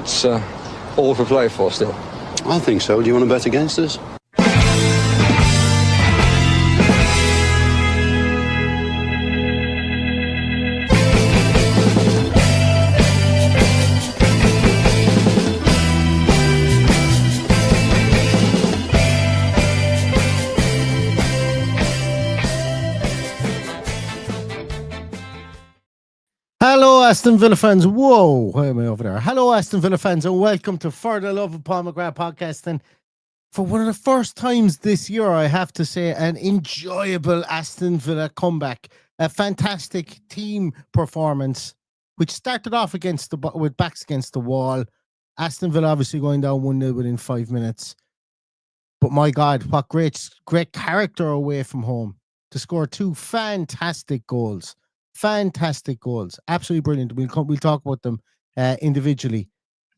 it's all for play for still. I think so. Do you want to bet against us? Hello, Aston Villa fans. Whoa, why am I over there? Hello, Aston Villa fans, and welcome to For the Love of Paul McGrath podcast. And for one of the first times this year, I have to say, an enjoyable Aston Villa comeback. A fantastic team performance, which started off with backs against the wall. Aston Villa obviously going down 1-0 within 5 minutes. But my God, what great character away from home to score two fantastic goals. Fantastic goals, absolutely brilliant. We'll talk about them individually.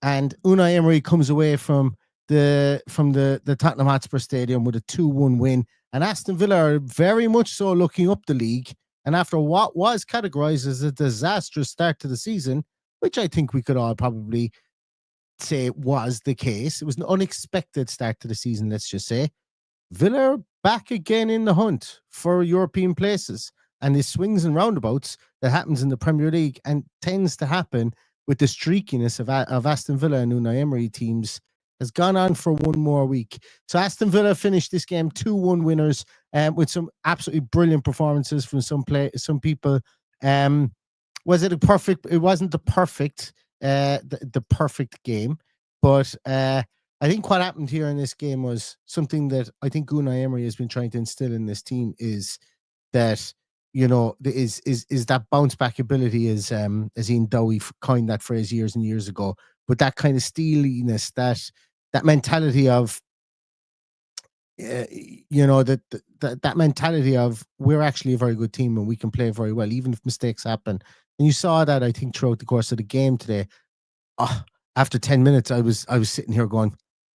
And Unai Emery comes away from the Tottenham Hotspur Stadium with a 2-1 win. And Aston Villa are very much so looking up the league. And after what was categorized as a disastrous start to the season, which I think we could all probably say was the case, it was an unexpected start to the season. Let's just say Villa are back again in the hunt for European places. And the swings and roundabouts that happens in the Premier League and tends to happen with the streakiness of Aston Villa and Unai Emery teams has gone on for one more week. So Aston Villa finished this game 2-1 winners with some absolutely brilliant performances from some people. Was it a perfect? It wasn't the perfect game, but I think what happened here in this game was something that I think Unai Emery has been trying to instill in this team is that, you know, is that bounce back ability, as Ian Dowie coined that phrase years and years ago. But that kind of steeliness, that mentality of, that mentality of we're actually a very good team and we can play very well, even if mistakes happen. And you saw that, I think, throughout the course of the game today. After 10 minutes, I was sitting here going,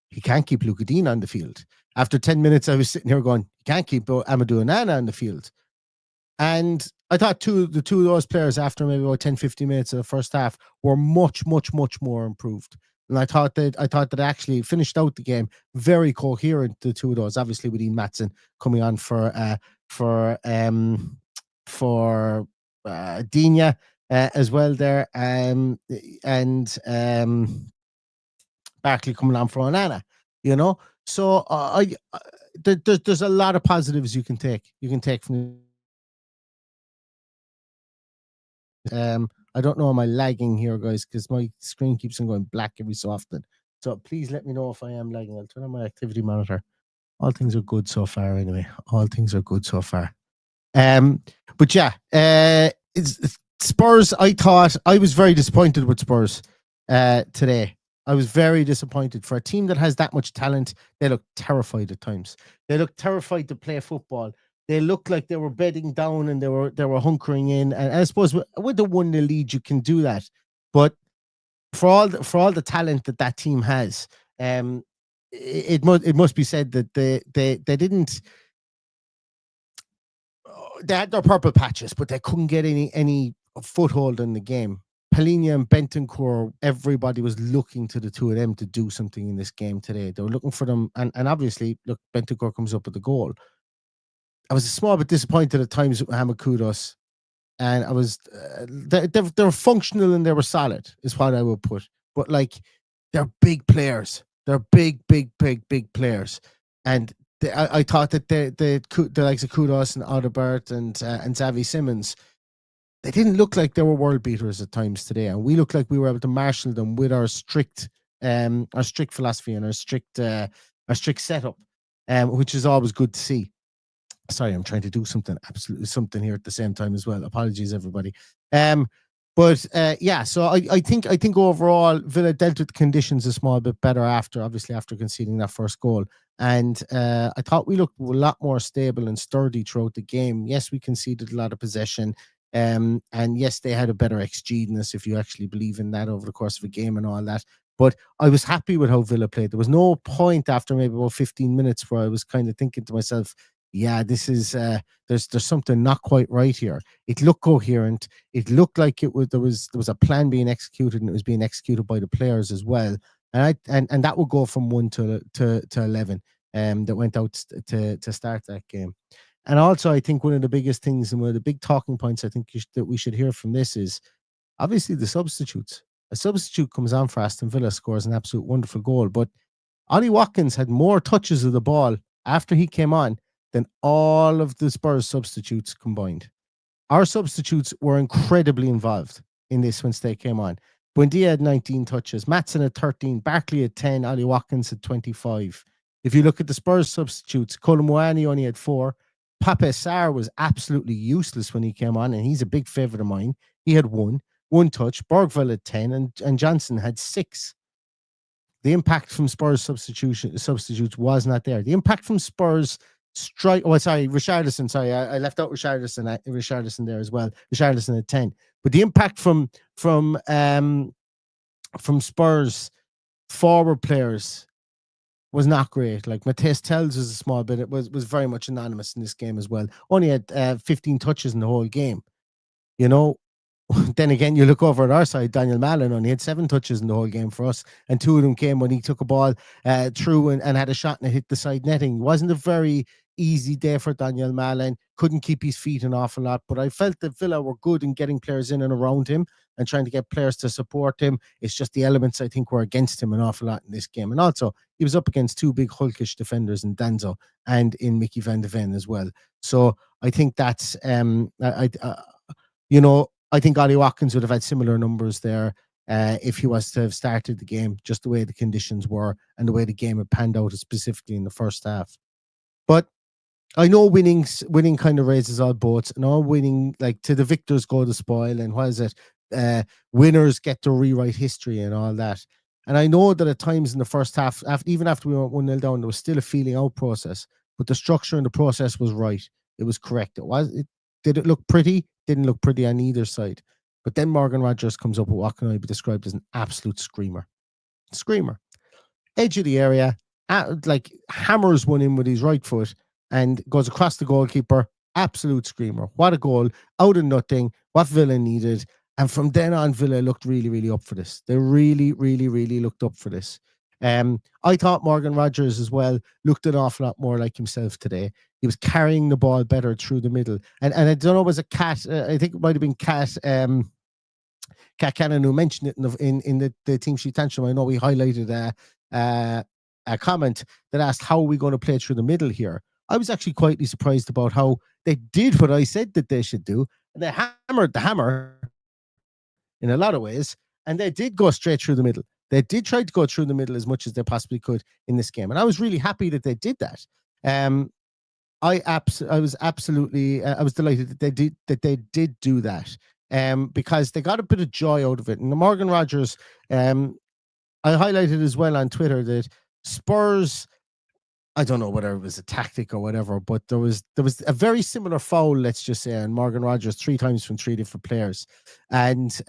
he can't keep Luka Dean on the field. After 10 minutes, I was sitting here going, he can't keep Amadou Onana on the field. And I thought the two of those players, after maybe about 10-15 minutes of the first half, were much, much, much more improved. And I thought that actually finished out the game very coherent, the two of those, obviously with Ian Maatsen coming on for Digne as well there, and Barkley coming on for Onana, you know. So there's a lot of positives you can take from. I don't know, am I lagging here, guys? Because my screen keeps on going black every so often. So please let me know if I am lagging. I'll turn on my activity monitor. All things are good so far, anyway. All things are good so far. But yeah, it's Spurs. I thought I was very disappointed with Spurs today. I was very disappointed. For a team that has that much talent, they look terrified at times. They look terrified to play football. They looked like they were bedding down and they were hunkering in. And I suppose with the 1-0 lead, you can do that. But for all the talent that team has, it must be said that they didn't. They had their purple patches, but they couldn't get any foothold in the game. Palhinha and Bentancur, everybody was looking to the two of them to do something in this game today. They were looking for them, and obviously, look, Bentancur comes up with the goal. I was a small bit disappointed at times with Mohamed Kudus, and I was they were functional and they were solid, is what I would put. But like, they're big players. They're big players, and I thought that the likes of Kudus and Audebert and Xavi Simons, they didn't look like they were world beaters at times today, and we looked like we were able to marshal them with our strict philosophy and our strict setup, which is always good to see. Sorry, I'm trying to do something here at the same time as well. Apologies, everybody. But so I think overall Villa dealt with the conditions a small bit better after conceding that first goal. And I thought we looked a lot more stable and sturdy throughout the game. Yes, we conceded a lot of possession. And yes, they had a better XG than us, if you actually believe in that, over the course of a game and all that. But I was happy with how Villa played. There was no point after maybe about 15 minutes where I was kind of thinking to myself, yeah, this is there's something not quite right here. It looked coherent. It looked like there was a plan being executed, and it was being executed by the players as well. And that would go from 1 to 11 that went out to start that game. And also, I think one of the biggest things and one of the big talking points I think that we should hear from this is obviously the substitutes. A substitute comes on for Aston Villa, scores an absolute wonderful goal, but Ollie Watkins had more touches of the ball after he came on than all of the Spurs substitutes combined. Our substitutes were incredibly involved in this once they came on. Buendia had 19 touches, Matson had 13, Barkley had 10, Ollie Watkins had 25. If you look at the Spurs substitutes, Kolomuani only had 4. Pape Sarr was absolutely useless when he came on, and he's a big favourite of mine. He had 1 touch. Bergville had 10, and Johnson had 6. The impact from Spurs substitutes was not there. The impact from Spurs Richarlison. Sorry, I left out Richarlison there as well. Richarlison at 10. But the impact from Spurs forward players was not great. Like Matthias Tells was a small bit. It was very much anonymous in this game as well. Only had 15 touches in the whole game. You know, then again, you look over at our side, Daniel Mallon only had 7 touches in the whole game for us, and 2 of them came when he took a ball through and had a shot and it hit the side netting. It wasn't a very easy day for Daniel Mallon. Couldn't keep his feet an awful lot, but I felt that Villa were good in getting players in and around him and trying to get players to support him. It's just the elements I think were against him an awful lot in this game. And also, he was up against 2 big hulkish defenders in Danzo and in Mickey van de Ven as well. So I think that's I think Ollie Watkins would have had similar numbers there if he was to have started the game, just the way the conditions were and the way the game had panned out, specifically in the first half. But I know winning kind of raises all boats, and all winning, like, to the victors go the spoil, and what is it? Winners get to rewrite history and all that. And I know that at times in the first half, even after we went 1-0 down, there was still a feeling out process, but the structure and the process was right. It was correct. Did it look pretty? Didn't look pretty on either side. But then Morgan Rogers comes up with what can only be described as an absolute screamer. Edge of the area, like hammers one in with his right foot and goes across the goalkeeper. Absolute screamer. What a goal. Out of nothing. What Villa needed. And from then on, Villa looked really, really up for this. They really, really, really looked up for this. I thought Morgan Rogers as well looked an awful lot more like himself today. He was carrying the ball better through the middle. And I don't know, it was a Cat, I think it might have been Cat Cannon who mentioned it in the team sheet tantrum. I know we highlighted a comment that asked, how are we going to play through the middle here? I was actually quietly surprised about how they did what I said that they should do. And they hammered the hammer in a lot of ways, and they did go straight through the middle. They did try to go through the middle as much as they possibly could in this game, and I was really happy that they did that. I was delighted that they did do that, because they got a bit of joy out of it. And the Morgan Rogers, I highlighted as well on Twitter that Spurs, I don't know whether it was a tactic or whatever, but there was a very similar foul, let's just say, on Morgan Rogers 3 times from 3 different players. And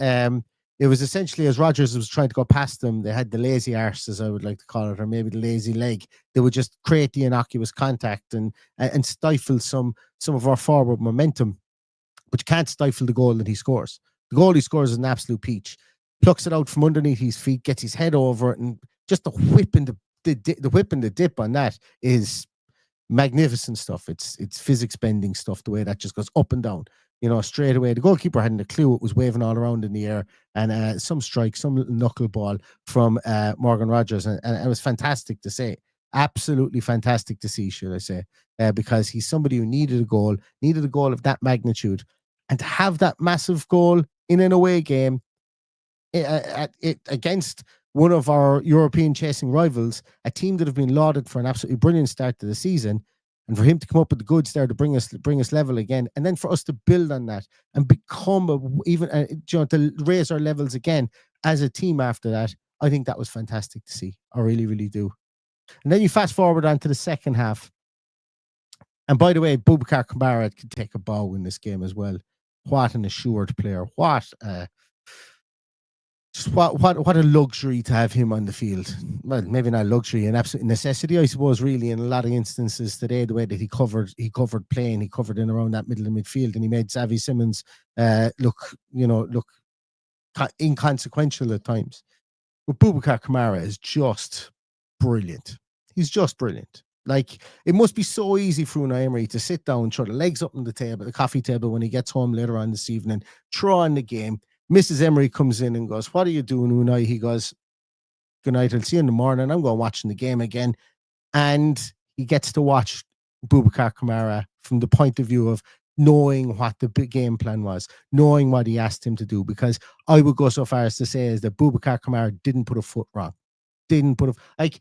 it was essentially, as Rogers was trying to go past them, they had the lazy arse, as I would like to call it, or maybe the lazy leg. They would just create the innocuous contact and stifle some of our forward momentum, but you can't stifle the goal that he scores. The goal he scores is an absolute peach. Plucks it out from underneath his feet, gets his head over it, and just the whip and the whip and the dip on that is magnificent stuff. It's physics bending stuff, the way that just goes up and down, straight away. The goalkeeper hadn't a clue. It was waving all around in the air, and some strike, some little knuckleball from Morgan Rogers, and it was fantastic to see. Absolutely fantastic to see, should I say, because he's somebody who needed a goal of that magnitude, and to have that massive goal in an away game against one of our European chasing rivals, a team that have been lauded for an absolutely brilliant start to the season, and for him to come up with the goods there to bring us level again, and then for us to build on that and become to raise our levels again as a team after that, I think that was fantastic to see. I really, really do. And then you fast forward on to the second half, and by the way, Boubacar Kamara could take a bow in this game as well. What an assured player! What just what a luxury to have him on the field. Well, maybe not luxury, an absolute necessity, I suppose, really, in a lot of instances today, the way that he covered playing, he covered in around that middle of midfield, and he made Xavi Simons look inconsequential at times. But Boubacar Kamara is just brilliant. He's just brilliant. Like, it must be so easy for Unai Emery to sit down, throw the legs up on the table, the coffee table, when he gets home later on this evening, throw on the game. Mrs. Emery comes in and goes, "What are you doing, Unai?" He goes, "Good night, I'll see you in the morning. I'm going watching the game again." And he gets to watch Boubacar Kamara from the point of view of knowing what the big game plan was, knowing what he asked him to do. Because I would go so far as to say is that Boubacar Kamara didn't put a foot wrong. Boubacar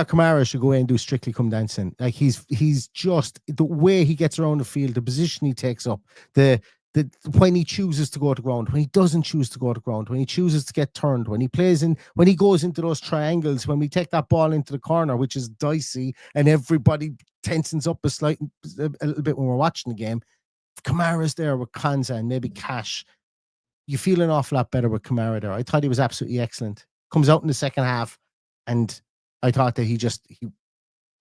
Kamara should go in and do Strictly Come Dancing. Like, he's just, the way he gets around the field, the position he takes up, the when he chooses to go to ground, when he doesn't choose to go to ground, when he chooses to get turned, when he goes into those triangles, when we take that ball into the corner, which is dicey, and everybody tensens up a little bit when we're watching the game. If Kamara's there with Konsa and maybe Cash, you feel an awful lot better with Kamara there. I thought he was absolutely excellent. Comes out in the second half, and I thought that he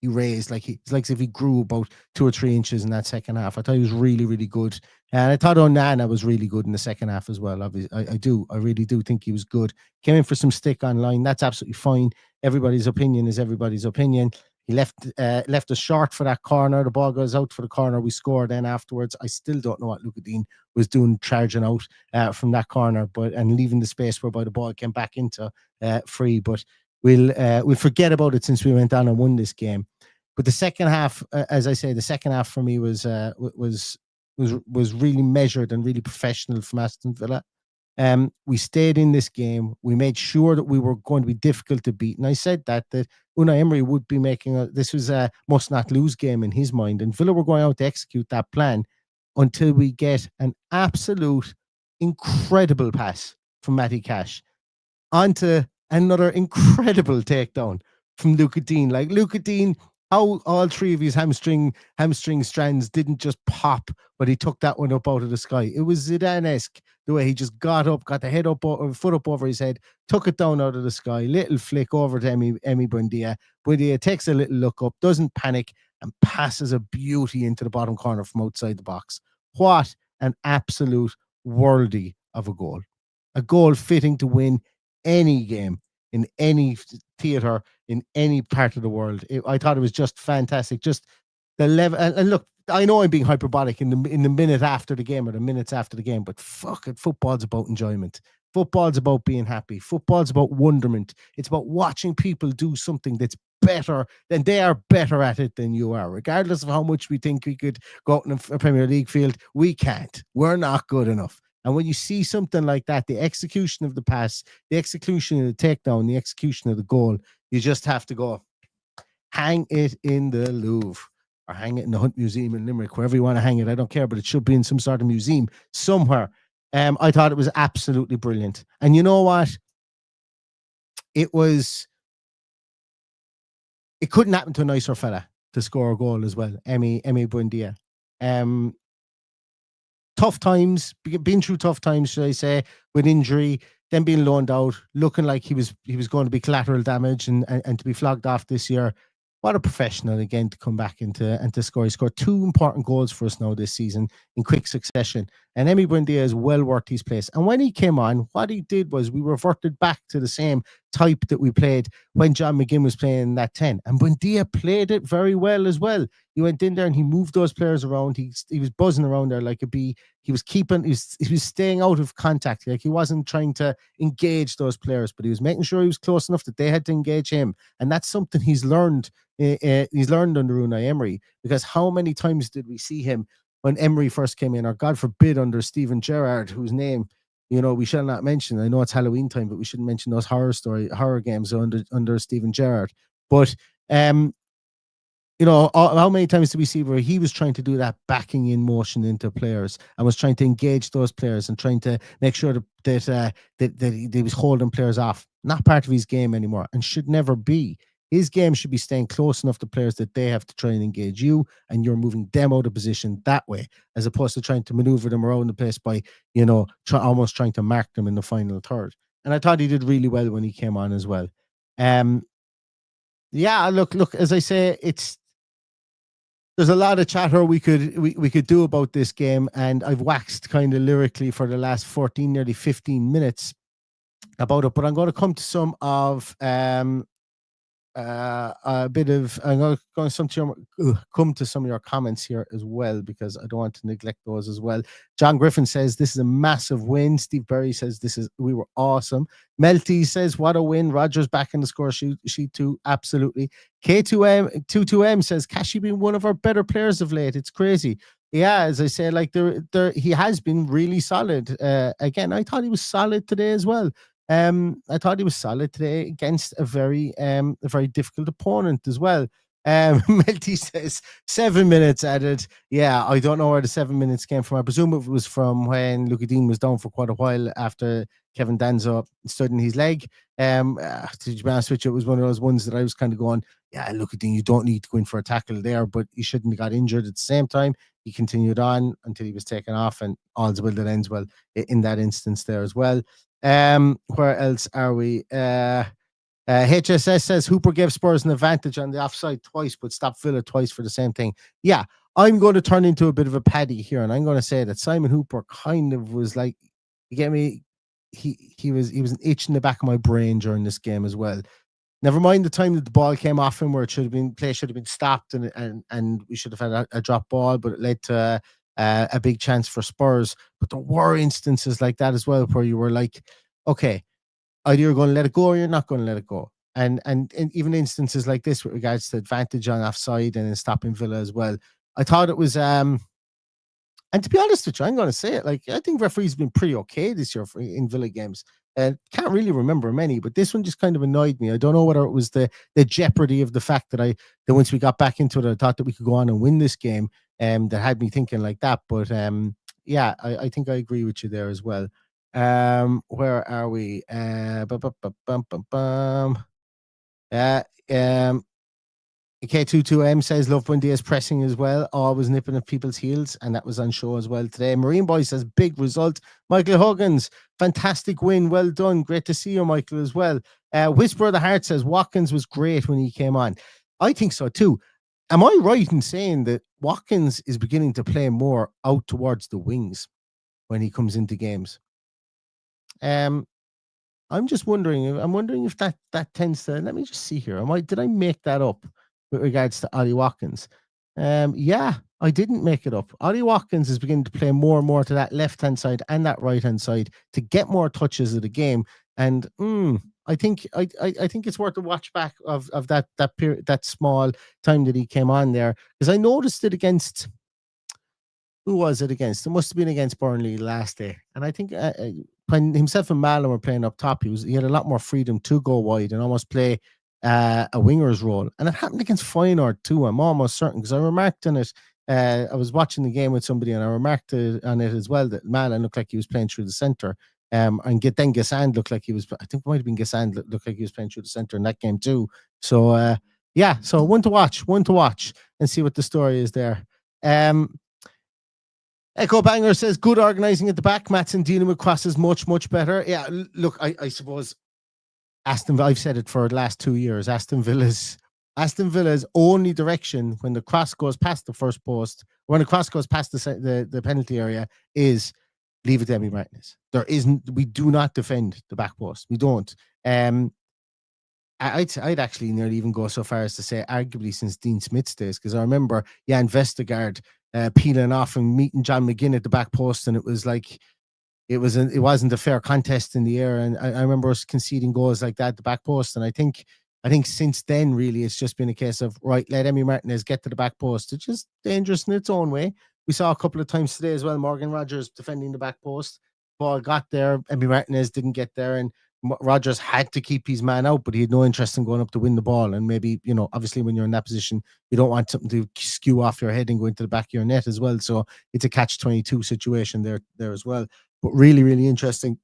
raised, like, it's like as if he grew about 2 or 3 inches in that second half. I thought he was really, really good. And I thought Onana was really good in the second half as well. I really do think he was good. Came in for some stick online. That's absolutely fine. Everybody's opinion is everybody's opinion. He left us short for that corner. The ball goes out for the corner. We score then afterwards. I still don't know what Luca Dean was doing, charging out from that corner, and leaving the space whereby the ball came back into free. But we'll forget about it since we went down and won this game. But the second half, as I say, the second half for me was really measured and really professional from Aston Villa. We stayed in this game. We made sure that we were going to be difficult to beat. And I said that Unai Emery would be this was a must not lose game in his mind. And Villa were going out to execute that plan until we get an absolute incredible pass from Matty Cash onto another incredible takedown from Luca Dean. Like, Luca Dean, how all 3 of his hamstring strands didn't just pop, but he took that one up out of the sky. It was Zidane-esque, the way he just got up, got the head up, or foot up over his head, took it down out of the sky, little flick over to Emi Buendia. Buendia takes a little look up, doesn't panic, and passes a beauty into the bottom corner from outside the box. What an absolute worldie of a goal. A goal fitting to win any game in any theater in any part of the world. I thought it was just fantastic. Just the level, and look, I know I'm being hyperbolic in the minute after the game or the minutes after the game, but fuck it, football's about enjoyment. Football's about being happy. Football's about wonderment. It's about watching people do something that's better, than they are better at it than you are. Regardless of how much we think we could go out in a Premier League field, we can't. We're not good enough. And when you see something like that, the execution of the pass, the execution of the takedown, the execution of the goal, you just have to go, hang it in the Louvre or hang it in the Hunt Museum in Limerick, wherever you want to hang it. I don't care, but it should be in some sort of museum somewhere. I thought it was absolutely brilliant. And you know what? It couldn't happen to a nicer fella to score a goal as well. Emi Buendia. Tough times, been through tough times, should I say, with injury, then being loaned out, looking like he was going to be collateral damage and to be flogged off this year. What a professional again to come back and to score. He scored 2 important goals for us now this season in quick succession. And Emi Buendia is well worth his place. And when he came on, what he did was we reverted back to the same type that we played when John McGinn was playing in that 10. And Buendia played it very well as well. He went in there and he moved those players around. He was buzzing around there like a bee. He was staying out of contact. Like, he wasn't trying to engage those players, but he was making sure he was close enough that they had to engage him. And that's something he's learned. He's learned under Unai Emery, because how many times did we see him when Emery first came in, or God forbid under Steven Gerrard, whose name, we shall not mention. I know it's Halloween time, but we shouldn't mention those horror games under Steven Gerrard. But how many times did we see where he was trying to do that backing in motion into players and was trying to engage those players and trying to make sure that he was holding players off? Not part of his game anymore, and should never be. His game should be staying close enough to players that they have to try and engage you, and you're moving them out of position that way, as opposed to trying to maneuver them around the place by, almost trying to mark them in the final third. And I thought he did really well when he came on as well. Look, as I say, there's a lot of chatter we could do about this game, and I've waxed kind of lyrically for the last 14, nearly 15 minutes about it, but I'm going to come to some of I'm going to come to some of your comments here as well, because I don't want to neglect those as well. John Griffin says this is a massive win. Steve Berry says we were awesome. Melty says what a win. Rogers back in the score sheet too. Absolutely. K2M says Cashy been one of our better players of late. It's crazy. Yeah, as I say, like he has been really solid. Again, I thought he was solid today as well. I thought he was solid today against a very difficult opponent as well. Melty says 7 minutes added. Yeah, I don't know where the 7 minutes came from. I presume it was from when Luca Dean was down for quite a while after Kevin Danzo stood in his leg. To be honest with you, it was one of those ones that I was kind of going, yeah, Luca Dean, you don't need to go in for a tackle there, but he shouldn't have got injured at the same time. He continued on until he was taken off, and all's well that ends well in that instance there as well. Where else are we? HSS says Hooper gave Spurs an advantage on the offside twice, but stopped Villa twice for the same thing. Yeah, I'm going to turn into a bit of a paddy here, and I'm going to say that Simon Hooper kind of was like, you get me? He was an itch in the back of my brain during this game as well. Never mind the time that the ball came off him, where play should have been stopped, and we should have had a drop ball, but it led to a big chance for Spurs. But there were instances like that as well, where you were like, okay, either you're going to let it go or you're not going to let it go. And even instances like this with regards to advantage on offside and then stopping Villa as well. I thought it was, and to be honest with you, I'm going to say it, like, I think referees have been pretty okay this year in Villa games. Can't really remember many, but this one just kind of annoyed me. I don't know whether it was the jeopardy of the fact that once we got back into it, I thought that we could go on and win this game, that had me thinking like that. But yeah, I think I agree with you there as well. Where are we? K22M says love Buendia's pressing as well, always nipping at people's heels, and that was on show as well today. Marine Boy says big result. Michael Huggins, fantastic win, well done, great to see you, Michael, as well. Whisper of the Heart says Watkins was great when he came on. I think so too. Am I right in saying that Watkins is beginning to play more out towards the wings when he comes into games? I'm just wondering. I'm wondering if that tends to. Let me just see here. Did I make that up with regards to Ollie Watkins? Yeah, I didn't make it up. Ollie Watkins is beginning to play more and more to that left-hand side and that right-hand side to get more touches of the game. And I think it's worth a watch back of that period, that small time that he came on there, because I noticed it against. Who was it against? It must have been against Burnley last day. And I think when himself and Malin were playing up top, he had a lot more freedom to go wide and almost play a winger's role. And it happened against Feyenoord too, I'm almost certain, because I remarked on it. I was watching the game with somebody and I remarked on it as well that Malin looked like he was playing through the centre. And then Gassand looked like he was, I think it might have been Gassand that looked like he was playing through the centre in that game too. So, yeah, so one to watch and see what the story is there. Echo Banger says good organising at the back. Matson dealing with crosses much better. Yeah, look, I suppose I've said it for the last 2 years. Aston Villa's only direction when the cross goes past the first post, when the cross goes past the penalty area, is leave it to Emi Martinez. We do not defend the back post. We don't. I'd actually nearly even go so far as to say arguably since Dean Smith's days, because I remember Jan Vestergaard peeling off and meeting John McGinn at the back post, and it was like it wasn't a fair contest in the air, and I remember us conceding goals like that at the back post. And I think since then really it's just been a case of right, let Emi Martinez get to the back post. It's just dangerous in its own way. We saw a couple of times today as well, Morgan Rogers defending the back post. Ball got there, Emi Martinez didn't get there, and Rogers had to keep his man out, but he had no interest in going up to win the ball. And maybe, obviously when you're in that position, you don't want something to skew off your head and go into the back of your net as well. So it's a catch-22 situation there as well. But really, really interesting.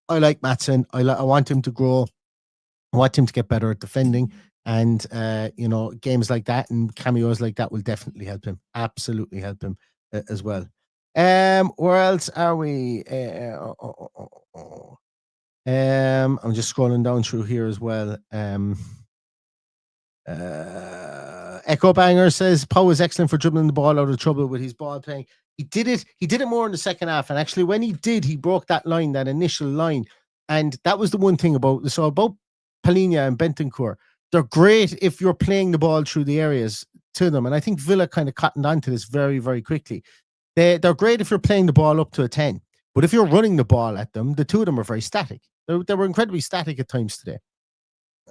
I like Matson. I want him to grow. I want him to get better at defending. And games like that and cameos like that will definitely help him. Absolutely help him as well. Where else are we? I'm just scrolling down through here as well. Echo Banger says Poe is excellent for dribbling the ball out of trouble with his ball playing. He did it more in the second half, and actually when he did, he broke that initial line, and that was the one thing about Palhinha and Bentancur. They're great if you're playing the ball through the areas to them, and I think Villa kind of cottoned onto this very, very quickly. They're great if you're playing the ball up to a 10, but if you're running the ball at them, the two of them are very static. They were incredibly static at times today.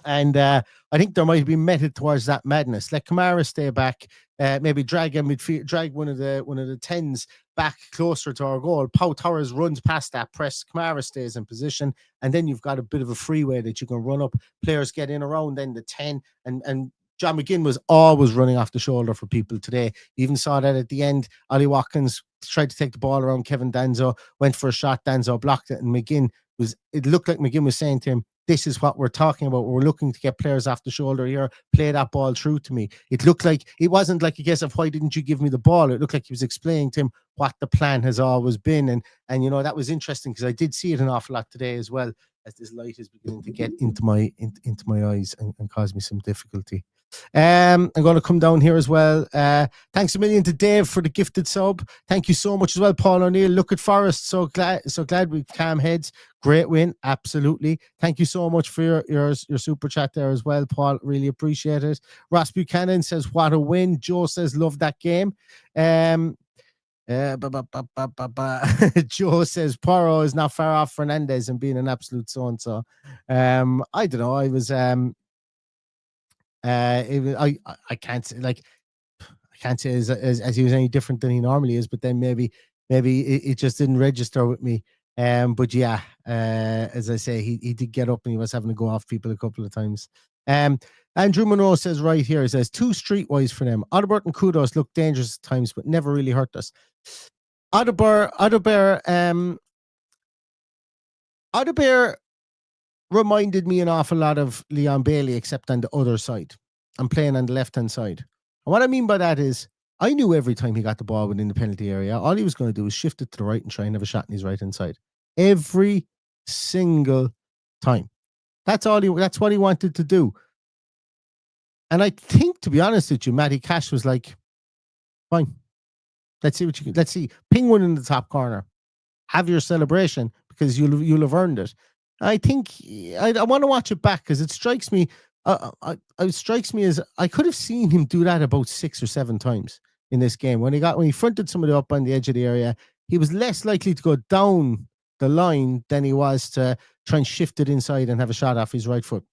And I think there might be method towards that madness. Let Kamara stay back, maybe drag one of the 10s back closer to our goal. Pau Torres runs past that press. Kamara stays in position, and then you've got a bit of a freeway that you can run up. Players get in around then the 10, and John McGinn was always running off the shoulder for people today. You even saw that at the end. Ollie Watkins tried to take the ball around Kevin Danzo, went for a shot. Danzo blocked it, and it looked like McGinn was saying to him, this is what we're talking about. We're looking to get players off the shoulder here. Play that ball through to me. It looked like it wasn't like a case of why didn't you give me the ball? It looked like he was explaining to him what the plan has always been. And that was interesting because I did see it an awful lot today as well, as this light is beginning to get into my eyes and cause me some difficulty. I'm going to come down here as well. Thanks a million to Dave for the gifted sub. Thank you so much as well, Paul O'Neill. Look at Forest. So glad with calm heads. Great win, absolutely. Thank you so much for your super chat there as well, Paul. Really appreciate it. Ross Buchanan says, what a win. Joe says, love that game. Joe says Porro is not far off Fernandez and being an absolute so-and-so. I don't know. I can't say as he was any different than he normally is, but then maybe it just didn't register with me. But yeah, as I say, he did get up and he was having to go off people a couple of times. Andrew Monroe says right here, he says, too streetwise for them. Odobert and Kudos look dangerous at times, but never really hurt us. Odobert reminded me an awful lot of Leon Bailey, except on the other side. I'm playing on the left-hand side. And what I mean by that is, I knew every time he got the ball within the penalty area, all he was going to do was shift it to the right and try and have a shot in his right-hand side. Every single time. That's what he wanted to do. And I think, to be honest with you, Matty Cash was like, fine. Let's see. Ping one in the top corner. Have your celebration because you'll have earned it. I think I want to watch it back because it strikes me. It strikes me as I could have seen him do that about 6 or 7 times in this game. When he fronted somebody up on the edge of the area, he was less likely to go down the line than he was to try and shift it inside and have a shot off his right foot.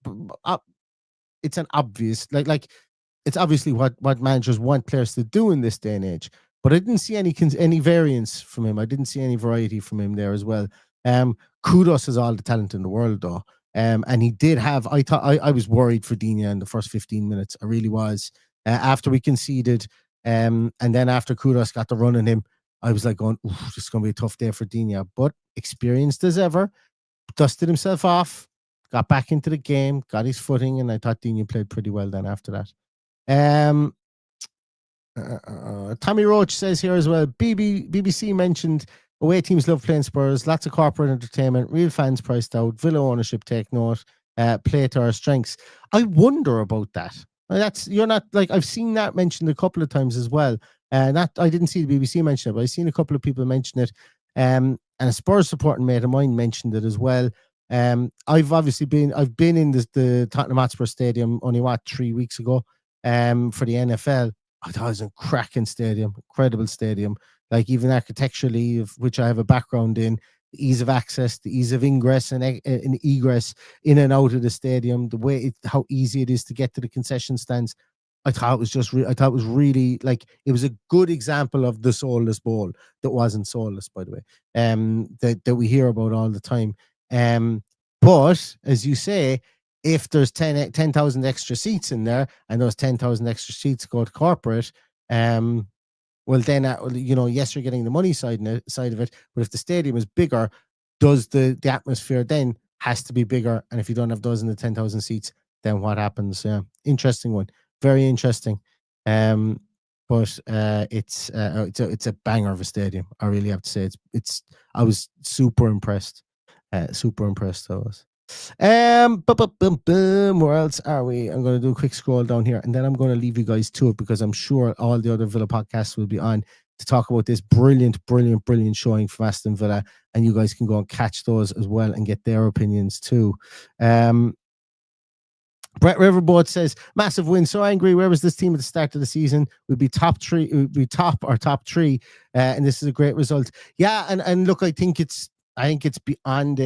It's an obvious like it's obviously what managers want players to do in this day and age. But I didn't see any variance from him. I didn't see any variety from him there as well. Kudos has all the talent in the world, though. And he did have. I was worried for Digne in the first 15 minutes. I really was. After we conceded, and then after Kudos got the run on him, I was like going, this is going to be a tough day for Digne. But experienced as ever, dusted himself off, got back into the game, got his footing, and I thought Digne played pretty well then after that. Tommy Roach says here as well, BBC mentioned away teams love playing Spurs, lots of corporate entertainment, real fans priced out, Villa ownership take note, play to our strengths. I wonder about that. You're not like, I've seen that mentioned a couple of times as well. I didn't see the BBC mention it, but I've seen a couple of people mention it. And a Spurs supporting mate of mine mentioned it as well. I've been in the Tottenham Hotspur Stadium only 3 weeks ago for the NFL. I thought it was a cracking stadium, incredible stadium. Like even architecturally, which I have a background in, the ease of access, the ease of ingress and egress in and out of the stadium, the way how easy it is to get to the concession stands. I thought it was really like it was a good example of the soulless bowl that wasn't soulless, by the way. That we hear about all the time. But as you say, if there's 10,000 extra seats in there and those 10,000 extra seats go to corporate, well then, yes, you're getting the money side of it. But if the stadium is bigger, does the atmosphere then has to be bigger? And if you don't have those in the 10,000 seats, then what happens. Yeah, interesting one, very interesting. But it's a banger of a stadium. I really have to say it's. I was super impressed. Super impressed. I was. Where else are we? I'm going to do a quick scroll down here, and then I'm going to leave you guys to it because I'm sure all the other Villa podcasts will be on to talk about this brilliant showing from Aston Villa, and you guys can go and catch those as well and get their opinions too. Brett Riverboat says, massive win, so angry. Where was this team at the start of the season? We'd be top three, top three, and this is a great result. Yeah, and look, I think it's beyond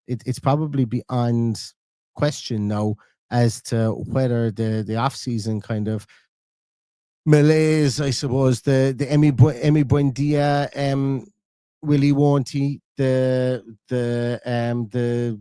it's probably beyond question now as to whether the off season kind of malaise, I suppose, the Emi Buendia, Willie Wonty, the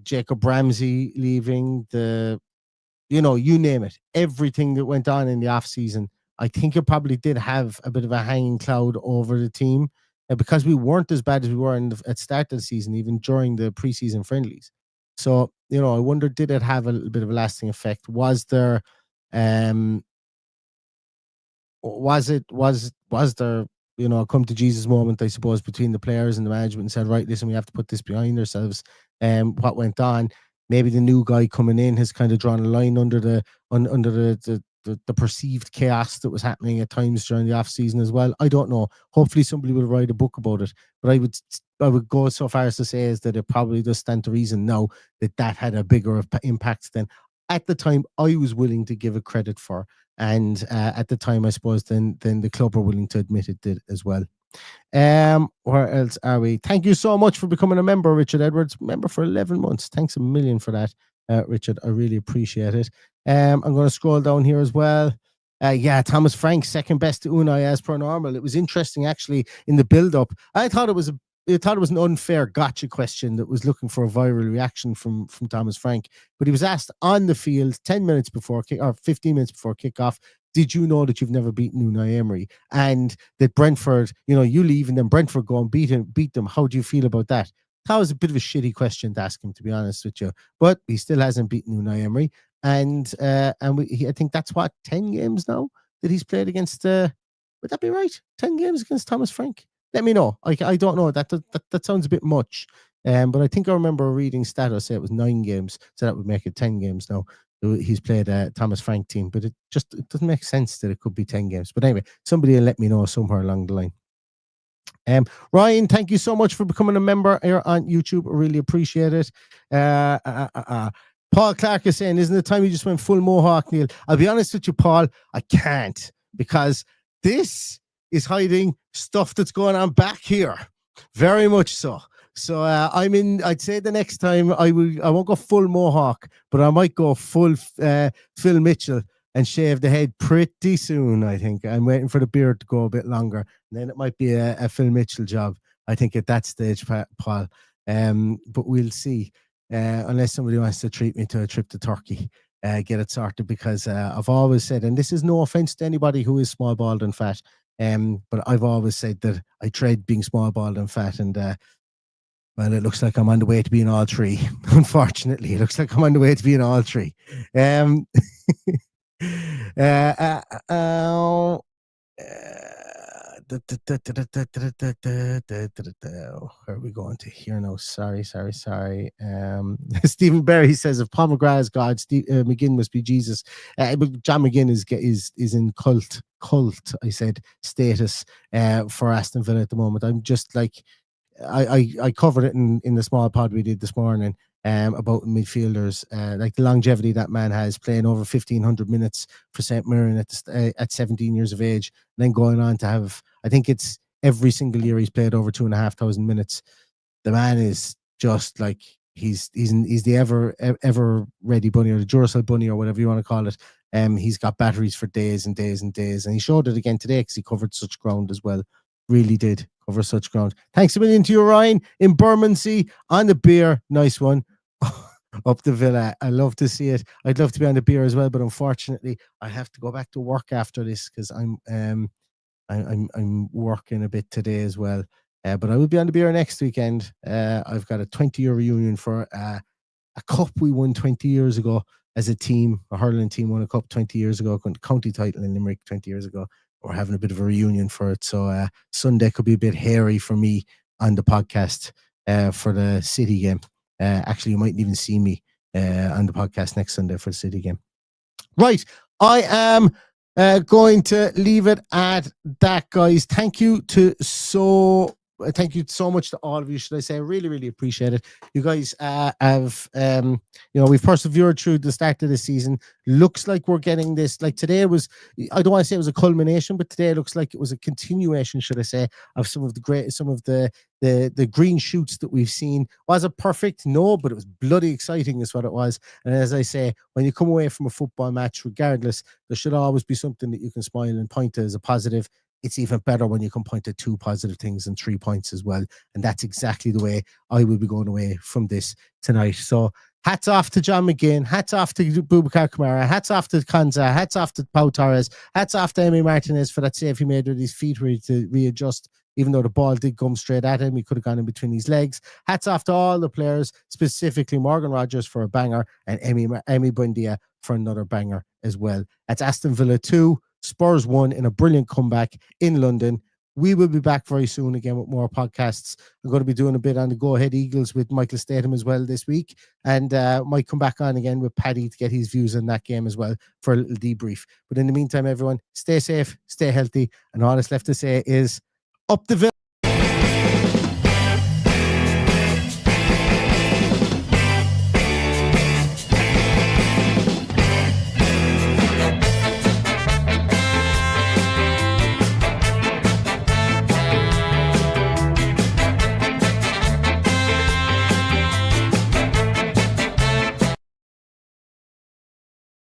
Jacob Ramsey leaving, you name it, everything that went on in the off season. I think it probably did have a bit of a hanging cloud over the team because we weren't as bad as we were at start of the season, even during the preseason friendlies. So, I wonder, did it have a little bit of a lasting effect? Was there, was there, a come to Jesus moment, I suppose, between the players and the management and said, right, listen, we have to put this behind ourselves. What went on? Maybe the new guy coming in has kind of drawn a line under the perceived chaos that was happening at times during the off season as well. I don't know. Hopefully somebody will write a book about it. But I would go so far as to say is that it probably does stand to reason now that had a bigger impact than at the time I was willing to give it credit for. And at the time, I suppose, then the club are willing to admit it did as well. Where else are we? Thank you so much for becoming a member, Richard Edwards. Member for 11 months. Thanks a million for that, Richard. I really appreciate it. I'm going to scroll down here as well. Thomas Frank, second best to Unai as per normal. It was interesting, actually, in the build-up. I thought it was an unfair gotcha question that was looking for a viral reaction from Thomas Frank, but he was asked on the field 10 minutes before or 15 minutes before kickoff, did you know that you've never beaten Unai Emery and that Brentford, you leave and then Brentford go and beat them? How do you feel about that? That was a bit of a shitty question to ask him, to be honest with you, but he still hasn't beaten Unai Emery, and I think that's 10 games now that he's played against. Would that be right? 10 games against Thomas Frank? Let me know. I don't know. That sounds a bit much. But I think I remember a reading stat. I say it was 9 games, so that would make it 10 games now. He's played a Thomas Frank team, but it doesn't make sense that it could be 10 games. But anyway, somebody will let me know somewhere along the line. Ryan, thank you so much for becoming a member here on YouTube. I really appreciate it. Paul Clark is saying, isn't it time you just went full Mohawk, Neil? I'll be honest with you, Paul, I can't, because this is hiding stuff that's going on back here. Very much so. So I'd say the next time I won't go full Mohawk, but I might go full Phil Mitchell and shave the head pretty soon. I think I'm waiting for the beard to go a bit longer, and then it might be a Phil Mitchell job, I think, at that stage, Paul. But we'll see. Unless somebody wants to treat me to a trip to Turkey, get it sorted, because I've always said, and this is no offense to anybody who is small, bald and fat, but I've always said that I trade being small, bald and fat, and well, it looks like I'm on the way to being all three. Unfortunately, it looks like I'm on the way to being all three. Where are we going to here now? Sorry. Stephen Berry says, if Paul McGrath is God, McGinn must be Jesus. John McGinn is in cult, I said, status for Aston Villa at the moment. I'm just like, I covered it in the small pod we did this morning about midfielders, like the longevity that man has, playing over 1,500 minutes for St. Mirren at 17 years of age, and then going on to have, I think it's every single year he's played over 2,500 minutes. The man is just like, he's the ever ready bunny, or the Duracell bunny, or whatever you want to call it. He's got batteries for days and days and days, and he showed it again today because he covered such ground as well. Really did cover such ground. Thanks a million to you, Ryan, in Bermondsey on the beer. Nice one. Up the Villa. I love to see it. I'd love to be on the beer as well, but unfortunately I have to go back to work after this because I'm working a bit today as well. But I will be on the beer next weekend. I've got a 20-year reunion for a cup we won 20 years ago. as a team. A hurling team won a cup 20 years ago, county title in Limerick 20 years ago. We're having a bit of a reunion for it. So Sunday could be a bit hairy for me on the podcast for the City game. Actually, you mightn't even see me on the podcast next Sunday for the City game. Right. I am going to leave it at that, guys. Thank you so much to all of you. Should I say? I really, really appreciate it. You guys have, we've persevered through the start of the season. Looks like we're getting this. Like today was, I don't want to say it was a culmination, but today it looks like it was a continuation, should I say, of some of the green shoots that we've seen. Was it perfect? No, but it was bloody exciting is what it was. And as I say, when you come away from a football match, regardless, there should always be something that you can smile and point to as a positive. It's even better when you can point to 2 positive things and 3 points as well. And that's exactly the way I will be going away from this tonight. So hats off to John McGinn, hats off to Boubacar Kamara, hats off to Konza, hats off to Pau Torres, hats off to Emi Martinez for that save he made with his feet where he to readjust. Even though the ball did come straight at him, he could have gone in between his legs. Hats off to all the players, specifically Morgan Rogers for a banger and Emi Buendia for another banger as well. That's Aston Villa 2, Spurs 1 in a brilliant comeback in London. We will be back very soon again with more podcasts. I'm going to be doing a bit on the Go Ahead Eagles with Michael Statham as well this week. And might come back on again with Paddy to get his views on that game as well for a little debrief. But in the meantime, everyone, stay safe, stay healthy. And all that's left to say is up the Villa.